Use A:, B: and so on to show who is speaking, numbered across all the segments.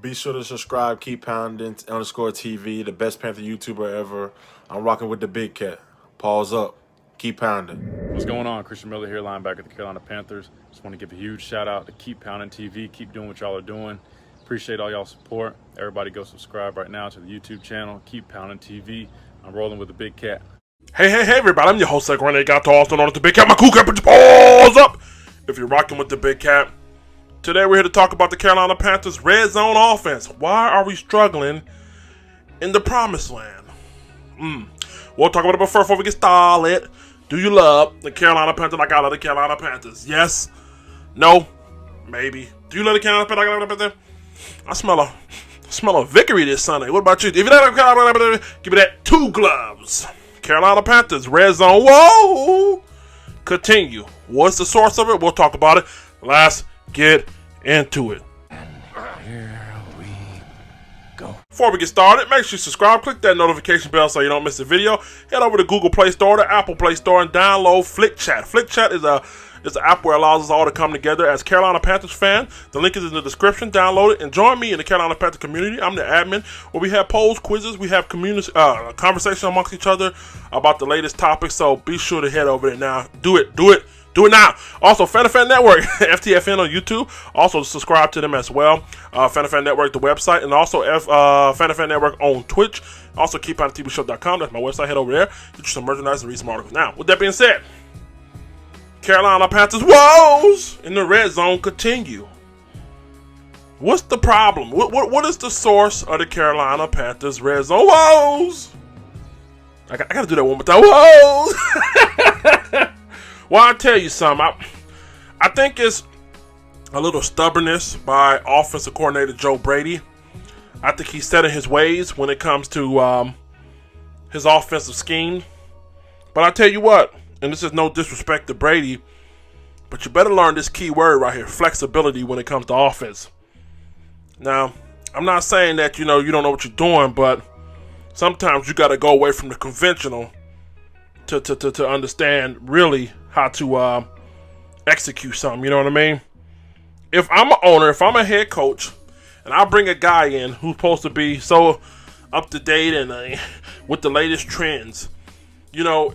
A: Be sure to subscribe, keep pounding, _TV, the best Panther YouTuber ever. I'm rocking with the big cat. Pause up. Keep pounding.
B: What's going on? Christian Miller here, linebacker of the Carolina Panthers. Just want to give a huge shout out to Keep Pounding TV. Keep doing what y'all are doing. Appreciate all y'all support. Everybody go subscribe right now to the YouTube channel, Keep Pounding TV. I'm rolling with the big cat.
C: Hey, everybody. I'm your host, Renegade, also known as the big cat. My cool cat, put your paws up if you're rocking with the big cat. Today we're here to talk about the Carolina Panthers' red zone offense. Why are we struggling in the promised land? We'll talk about it, but first, before we get started, do you love the Carolina Panthers like I love the Carolina Panthers? Yes? No? Maybe. Do you love the Carolina Panthers like I love the Panthers? I smell a victory this Sunday. What about you? If you love the Carolina Panthers, give me that 2 gloves. Carolina Panthers, red zone. Whoa! Continue. What's the source of it? We'll talk about it. Let's get into it.
D: Here we go.
C: Before we get started, make sure you subscribe, click that notification bell so you don't miss a video. Head over to Google Play Store, the Apple Play Store, and download Flick Chat. Flick Chat is an app where it allows us all to come together as Carolina Panthers fans. The link is in the description. Download it and join me in the Carolina Panthers community. I'm the admin, where we have polls, quizzes, we have conversation amongst each other about the latest topics. So be sure to head over there now. Do it now. Also, FTFN Network, FTFN on YouTube. Also, subscribe to them as well. FTFN Network, the website, and also FTFN Network on Twitch. Also, keeppoundingtvshow.com. That's my website. Head over there. Get you some merchandise and read some articles. Now, with that being said, Carolina Panthers woes in the red zone continue. What's the problem? What is the source of the Carolina Panthers red zone woes? I gotta do that one more time. Woes! Well, I'll tell you something. I think it's a little stubbornness by offensive coordinator Joe Brady. I think he's set in his ways when it comes to his offensive scheme. But I tell you what, and this is no disrespect to Brady, but you better learn this key word right here, flexibility, when it comes to offense. Now, I'm not saying that you don't know what you're doing, but sometimes you got to go away from the conventional to understand really how to execute something. You know what I mean? If I'm an owner, if I'm a head coach, and I bring a guy in who's supposed to be so up to date and with the latest trends, and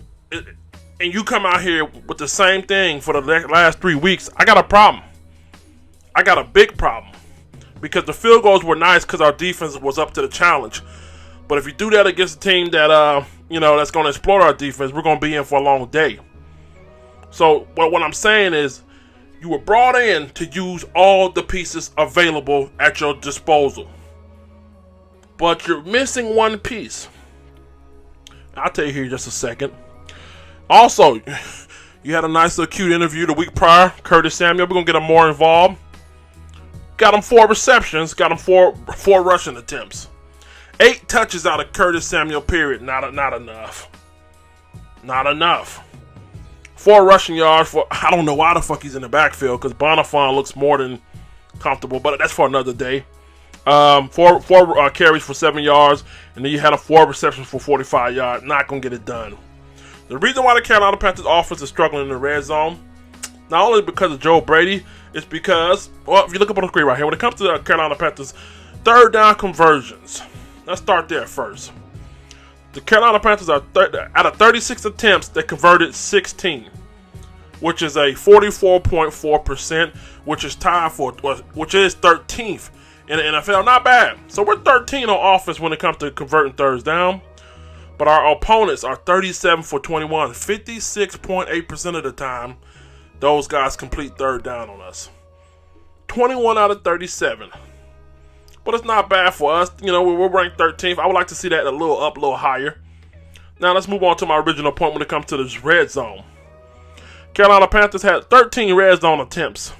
C: you come out here with the same thing for the last 3 weeks, I got a problem. I got a big problem. Because the field goals were nice because our defense was up to the challenge. But if you do that against a team that, that's going to exploit our defense, we're going to be in for a long day. So what I'm saying is, you were brought in to use all the pieces available at your disposal. But you're missing one piece. I'll tell you here in just a second. Also, you had a nice little cute interview the week prior. Curtis Samuel, we're going to get him more involved. Got him 4 receptions. Got him four rushing attempts. 8 touches out of Curtis Samuel, period. Not enough. Not enough. 4 rushing yards for, I don't know why the fuck he's in the backfield, because Bonifant looks more than comfortable, but that's for another day. 4 carries for 7 yards, and then you had 4 receptions for 45 yards. Not going to get it done. The reason why the Carolina Panthers offense is struggling in the red zone, not only because of Joe Brady, it's because, if you look up on the screen right here, when it comes to the Carolina Panthers, 3rd down conversions. Let's start there first. The Carolina Panthers are out of 36 attempts, they converted 16, which is a 44.4%, which is 13th in the NFL. Not bad. So we're 13 on offense when it comes to converting thirds down. But our opponents are 37 for 21, 56.8% of the time. Those guys complete 3rd down on us. 21 out of 37. But it's not bad for us. We're ranked 13th. I would like to see that a little higher. Now let's move on to my original point when it comes to this red zone. Carolina Panthers had 13 red zone attempts.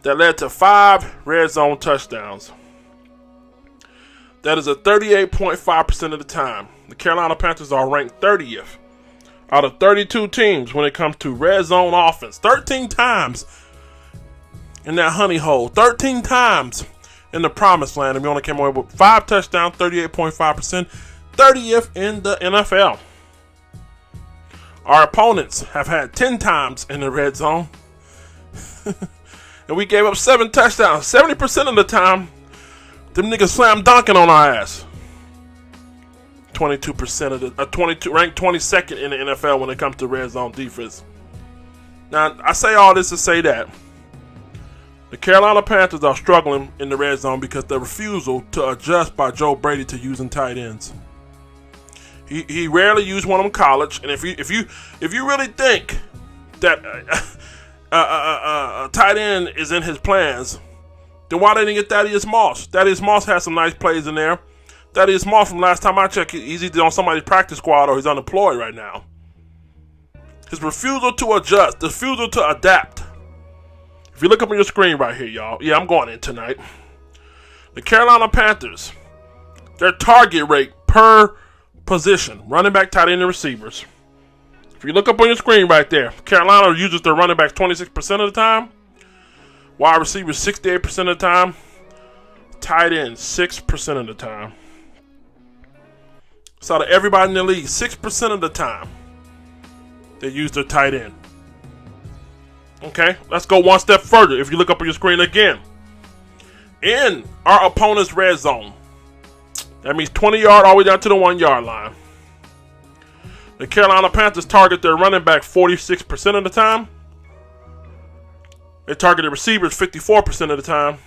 C: That led to 5 red zone touchdowns. That is a 38.5% of the time. The Carolina Panthers are ranked 30th out of 32 teams when it comes to red zone offense. 13 times in that honey hole. 13 times in the promised land. And we only came away with 5 touchdowns, 38.5%. 30th in the NFL. Our opponents have had 10 times in the red zone. And we gave up 7 touchdowns. 70% of the time, Them niggas slam dunking on our ass. 22% of the ranked 22nd in the NFL when it comes to red zone defense. Now, I say all this to say that the Carolina Panthers are struggling in the red zone because the refusal to adjust by Joe Brady to using tight ends. He rarely used one of them college, and if you really think that a tight end is in his plans, then why didn't he get Thaddeus Moss? Thaddeus Moss has some nice plays in there. Thaddeus Moss, from last time I checked, he's either on somebody's practice squad or he's unemployed right now. His refusal to adjust, the refusal to adapt. If you look up on your screen right here, y'all. Yeah, I'm going in tonight. The Carolina Panthers, their target rate per position, running back, tight end, and receivers. If you look up on your screen right there, Carolina uses their running backs 26% of the time, wide receivers 68% of the time, tight end 6% of the time. So out of everybody in the league, 6% of the time, they use their tight end. Okay, let's go one step further. If you look up on your screen again, in our opponent's red zone, that means 20 yard all the way down to the 1 yard line. The Carolina Panthers target their running back 46% of the time. They target the receivers 54% of the time.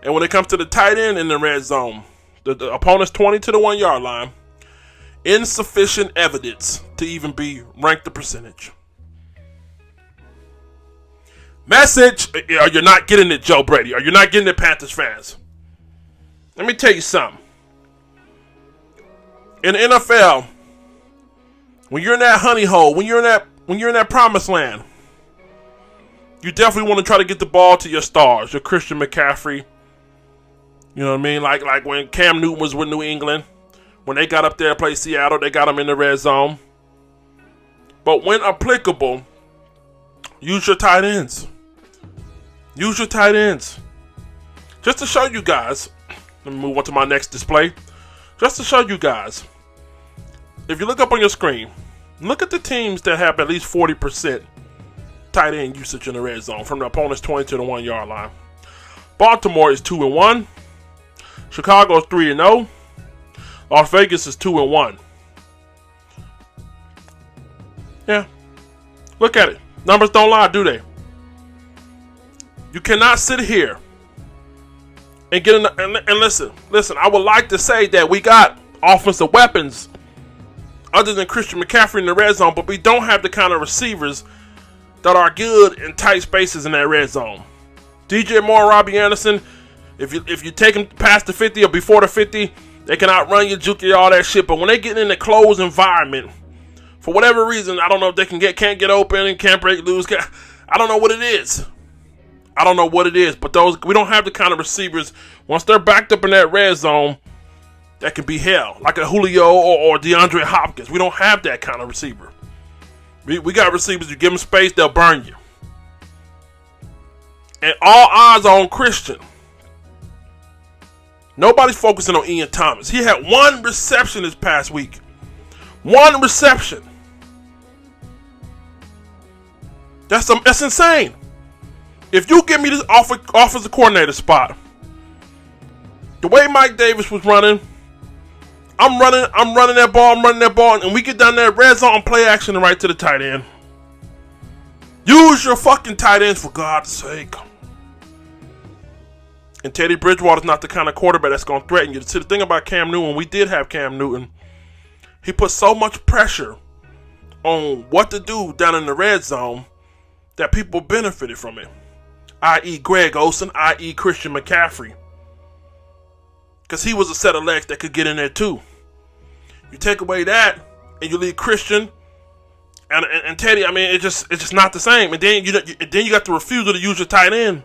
C: And when it comes to the tight end in the red zone, the opponent's 20 to the 1 yard line, insufficient evidence to even be ranked the percentage. Message, are you not getting it, Joe Brady? Are you not getting it, Panthers fans? Let me tell you something. In the NFL, when you're in that honey hole, when you're in that promised land, you definitely want to try to get the ball to your stars, your Christian McCaffrey. You know what I mean? Like when Cam Newton was with New England, when they got up there to play Seattle, they got him in the red zone. But when applicable, use your tight ends. Use your tight ends. Just to show you guys, let me move on to my next display. Just to show you guys, if you look up on your screen, look at the teams that have at least 40% tight end usage in the red zone from the opponent's 20 to the 1 yard line. Baltimore is 2-1. Chicago is 3-0. Las Vegas is 2-1. Yeah. Look at it. Numbers don't lie, do they? You cannot sit here and get in and listen. I would like to say that we got offensive weapons other than Christian McCaffrey in the red zone, but we don't have the kind of receivers that are good in tight spaces in that red zone. DJ Moore and Robbie Anderson, if you take them past the 50 or before the 50, they can outrun you, juke you, all that shit. But when they get in a closed environment, for whatever reason, I don't know if they can't get open and can't break loose. I don't know what it is. But we don't have the kind of receivers, once they're backed up in that red zone, that can be held. Like a Julio or DeAndre Hopkins. We don't have that kind of receiver. We got receivers, you give them space, they'll burn you. And all eyes are on Christian. Nobody's focusing on Ian Thomas. He had one reception this past week. One reception. That's insane. If you give me this offensive coordinator spot, the way Mike Davis was running, I'm running that ball, and we get down there, red zone, play action, and right to the tight end. Use your fucking tight ends, for God's sake. And Teddy Bridgewater's not the kind of quarterback that's going to threaten you. See, the thing about Cam Newton, we did have Cam Newton, he put so much pressure on what to do down in the red zone that people benefited from it. I.e. Greg Olsen, i.e. Christian McCaffrey. Because he was a set of legs that could get in there too. You take away that, and you leave Christian and Teddy. I mean, it's just not the same. And then you got the refusal to use your tight end.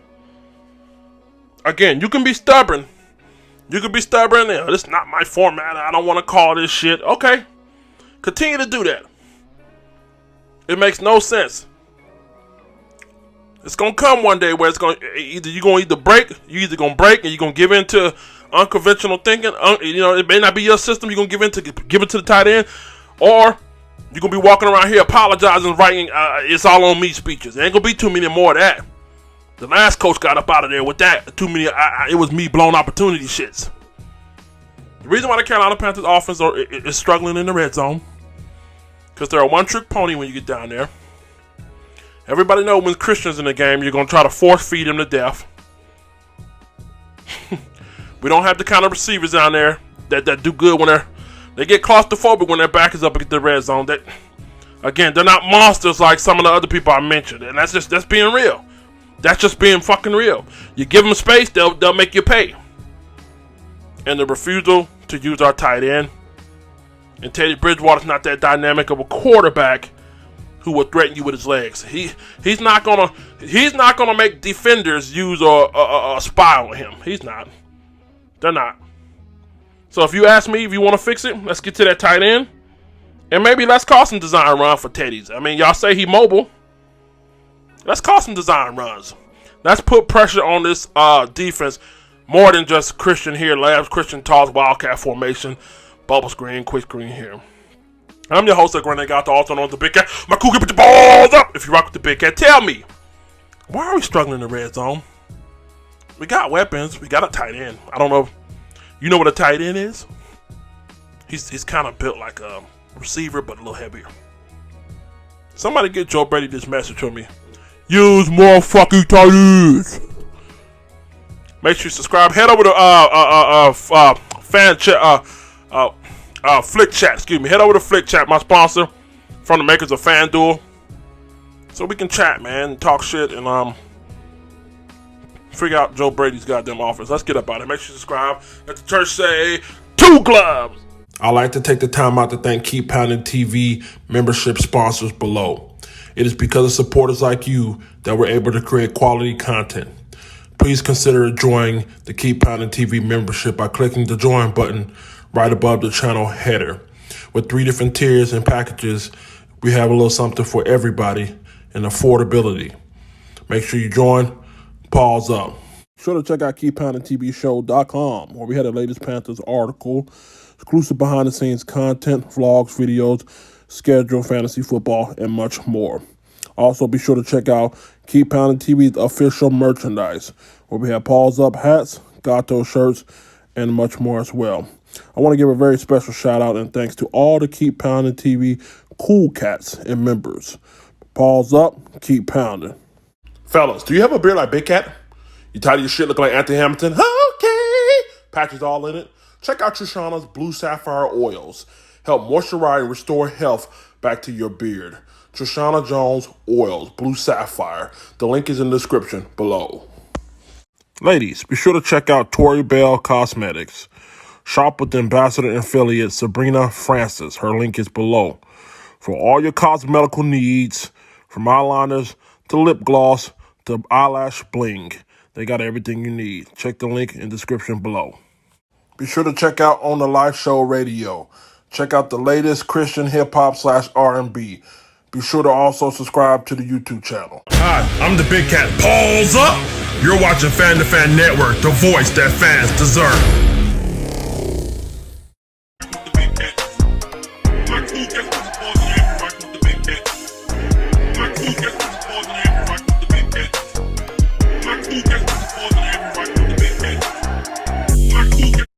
C: Again, you can be stubborn. This is not my format. I don't want to call this shit. Okay, continue to do that. It makes no sense. It's gonna come one day where it's gonna you're gonna break, and you're gonna give in to unconventional thinking. It may not be your system. You're gonna give it to the tight end, or you're gonna be walking around here apologizing, writing "it's all on me" speeches. There ain't gonna be too many more of that. The last coach got up out of there with that. Too many. It was me blown opportunity shits. The reason why the Carolina Panthers offense is struggling in the red zone, because they're a one-trick pony when you get down there. Everybody knows when Christian's in the game, you're going to try to force feed him to death. We don't have the kind of receivers down there that do good when they get claustrophobic when their back is up against the red zone. Again, they're not monsters like some of the other people I mentioned, and that's being real. That's just being fucking real. You give them space, they'll make you pay. And the refusal to use our tight end, and Teddy Bridgewater's not that dynamic of a quarterback who will threaten you with his legs. He's not gonna make defenders use a spy on him. He's not. They're not. So if you ask me if you want to fix it, let's get to that tight end, and maybe let's call some design run for Teddy's. I mean, y'all say he mobile. Let's call some design runs. Let's put pressure on this defense more than just Christian here, Labs, Christian toss, Wildcat formation, bubble screen, quick screen here. I'm your host, Grenade Got, also known as the Big Cat. My cougar, put your balls up if you rock with the Big Cat. Tell me, why are we struggling in the red zone? We got weapons. We got a tight end. I don't know. You know what a tight end is? He's kind of built like a receiver, but a little heavier. Somebody get Joe Brady this message from me. Use more fucking tight ends. Make sure you subscribe. Head over to fan chat, Flick Chat. Excuse me. Head over to Flick Chat, my sponsor, from the makers of FanDuel, so we can chat, man, talk shit, and figure out Joe Brady's goddamn offense. Let's get up out of it. Make sure you subscribe. Let the church say 2 gloves.
E: I'd like to take the time out to thank Keep Pounding TV membership sponsors below. It is because of supporters like you that we're able to create quality content. Please consider joining the Keep Pounding TV membership by clicking the join button right above the channel header. With 3 different tiers and packages, we have a little something for everybody and affordability. Make sure you join. Pause up. Be sure to check out KeepPoundingTVShow.com, where we had the latest Panthers article, exclusive behind-the-scenes content, vlogs, videos, schedule, fantasy football, and much more. Also, be sure to check out Keep Pounding TV's official merchandise, where we have Pause Up hats, Gato shirts, and much more as well. I want to give a very special shout out and thanks to all the Keep Pounding TV cool cats and members. Pause up, keep pounding.
C: Fellas, do you have a beard like Big Cat? You tired of your shit looking like Anthony Hamilton? Okay. Patches all in it. Check out Trishana's Blue Sapphire oils. Help moisturize and restore health back to your beard. Trishana Jones Oils, Blue Sapphire. The link is in the description below.
E: Ladies, be sure to check out Tori Bell Cosmetics. Shop with the ambassador and affiliate Sabrina Francis. Her link is below. For all your cosmetical needs, from eyeliners to lip gloss to eyelash bling, they got everything you need. Check the link in the description below. Be sure to check out On the Live Show Radio. Check out the latest Christian hip-hop / R&B. Be sure to also subscribe to the YouTube channel.
C: Hi, I'm the Big Cat. Pause up! You're watching Fan to Fan Network, the voice that fans deserve.